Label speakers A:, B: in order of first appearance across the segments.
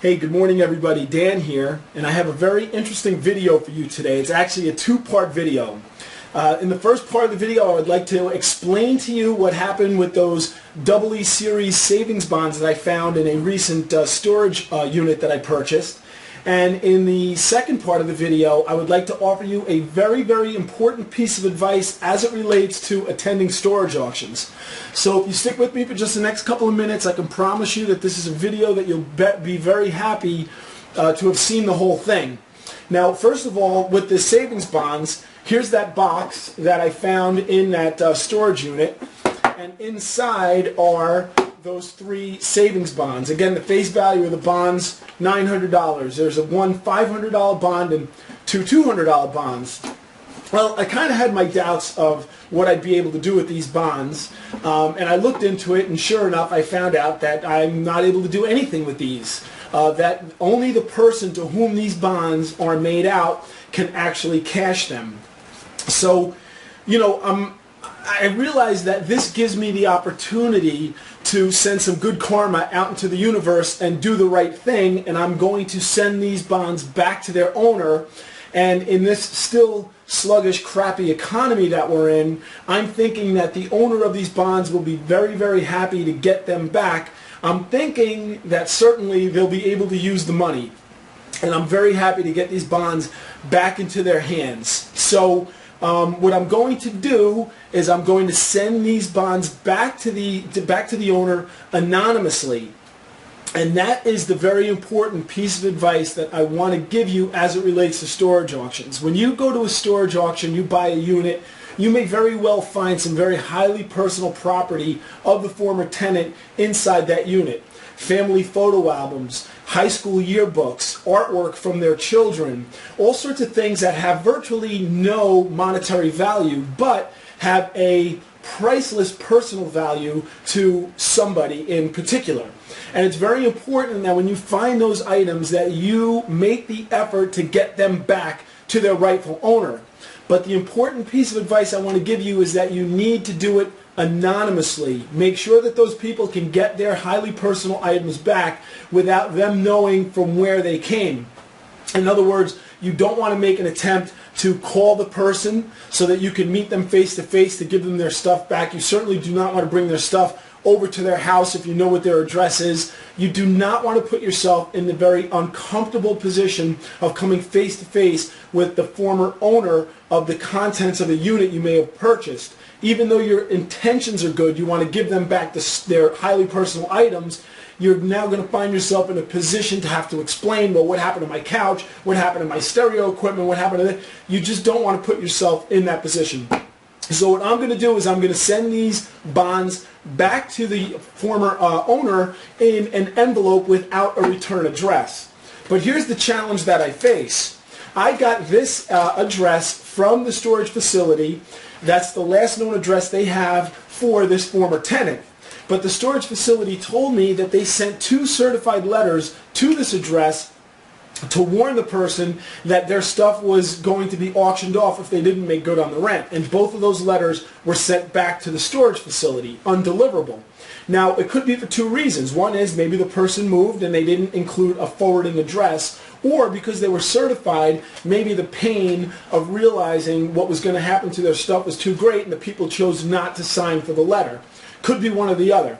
A: Hey, good morning everybody. Dan here, and I have a very interesting video for you today. It's actually a two-part video. In the first part of the video, I would like to explain to you what happened with those US Series Savings Bonds that I found in a recent storage unit that I purchased. And in the second part of the video, I would like to offer you a very, very important piece of advice as it relates to attending storage auctions. So if you stick with me for just the next couple of minutes, I can promise you that this is a video that you'll be very happy to have seen the whole thing. Now, first of all, with the savings bonds, here's that box that I found in that storage unit, and inside are those three savings bonds. Again, the face value of the bonds, $900. There's one $500 bond and two $200 bonds. Well, I kind of had my doubts of what I'd be able to do with these bonds, and I looked into it, and sure enough, I found out that I'm not able to do anything with these. That only the person to whom these bonds are made out can actually cash them. So, you know, I realize that this gives me the opportunity to send some good karma out into the universe and do the right thing, and I'm going to send these bonds back to their owner. And in this still sluggish, crappy economy that we're in, I'm thinking that the owner of these bonds will be very, very happy to get them back. I'm thinking that certainly they'll be able to use the money, and I'm very happy to get these bonds back into their hands. So what I'm going to do is I'm going to send these bonds back to the owner anonymously. And that is the very important piece of advice that I want to give you as it relates to storage auctions. When you go to a storage auction, you buy a unit, you may very well find some very highly personal property of the former tenant inside that unit. Family photo albums, high school yearbooks, artwork from their children, all sorts of things that have virtually no monetary value but have a priceless personal value to somebody in particular. And it's very important that when you find those items that you make the effort to get them back to their rightful owner. But the important piece of advice I want to give you is that you need to do it anonymously. Make sure that those people can get their highly personal items back without them knowing from where they came. In other words, you don't want to make an attempt to call the person so that you can meet them face to face to give them their stuff back. You certainly do not want to bring their stuff over to their house if you know what their address is. You do not want to put yourself in the very uncomfortable position of coming face to face with the former owner of the contents of a unit you may have purchased. Even though your intentions are good, you want to give them back their highly personal items, you're now going to find yourself in a position to have to explain, well, what happened to my couch, what happened to my stereo equipment, what happened to that. You just don't want to put yourself in that position. So what I'm going to do is I'm going to send these bonds back to the former owner in an envelope without a return address. But here's the challenge that I face. I got this address from the storage facility. That's the last known address they have for this former tenant. But the storage facility told me that they sent two certified letters to this address to warn the person that their stuff was going to be auctioned off if they didn't make good on the rent. And both of those letters were sent back to the storage facility, undeliverable. Now, it could be for two reasons. One is maybe the person moved and they didn't include a forwarding address, or because they were certified, maybe the pain of realizing what was going to happen to their stuff was too great and the people chose not to sign for the letter. Could be one or the other.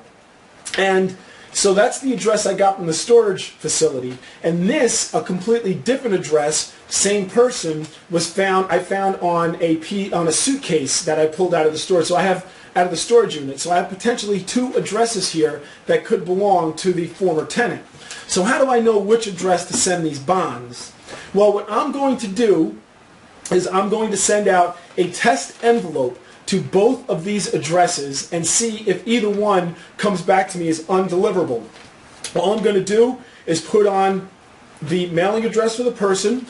A: And so that's the address I got from the storage facility. And this, a completely different address, same person, I found on a suitcase that I pulled out of the storage. So I have out of the storage unit. So I have potentially two addresses here that could belong to the former tenant. So how do I know which address to send these bonds? Well, what I'm going to do is I'm going to send out a test envelope to both of these addresses and see if either one comes back to me as undeliverable. All I'm going to do is put on the mailing address for the person,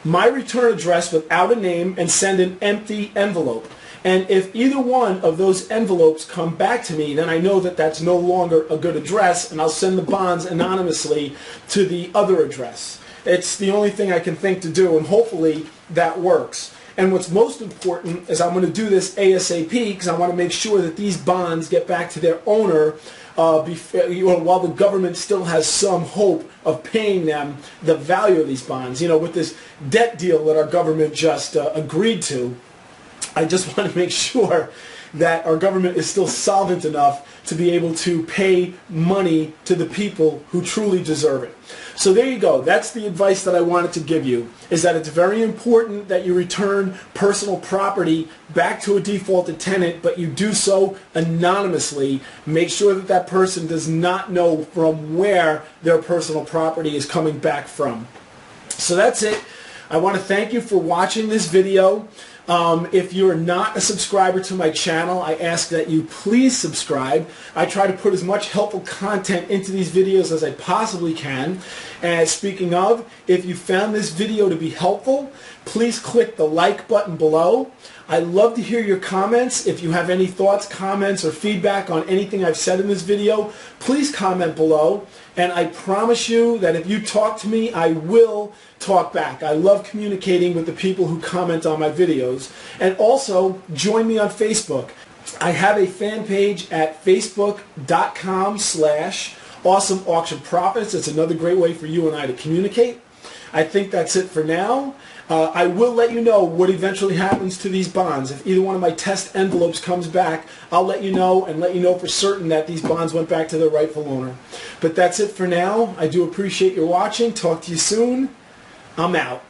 A: my return address without a name, and send an empty envelope. And if either one of those envelopes come back to me, then I know that that's no longer a good address, and I'll send the bonds anonymously to the other address. It's the only thing I can think to do, and hopefully that works. And what's most important is I'm going to do this ASAP because I want to make sure that these bonds get back to their owner while the government still has some hope of paying them the value of these bonds. With this debt deal that our government just agreed to, I just want to make sure that our government is still solvent enough to be able to pay money to the people who truly deserve it. So there you go. That's the advice that I wanted to give you, is that it's very important that you return personal property back to a defaulted tenant, but you do so anonymously. Make sure that that person does not know from where their personal property is coming back from. So that's it. I want to thank you for watching this video. If you're not a subscriber to my channel, I ask that you please subscribe. I try to put as much helpful content into these videos as I possibly can. And speaking of, if you found this video to be helpful, please click the like button below. I'd love to hear your comments. If you have any thoughts, comments, or feedback on anything I've said in this video, please comment below. And I promise you that if you talk to me, I will talk back. I love communicating with the people who comment on my videos. And also, join me on Facebook. I have a fan page at facebook.com/AwesomeAuctionProfits. It's another great way for you and I to communicate. I think that's it for now. I will let you know what eventually happens to these bonds. If either one of my test envelopes comes back, I'll let you know and let you know for certain that these bonds went back to their rightful owner. But that's it for now. I do appreciate your watching. Talk to you soon. I'm out.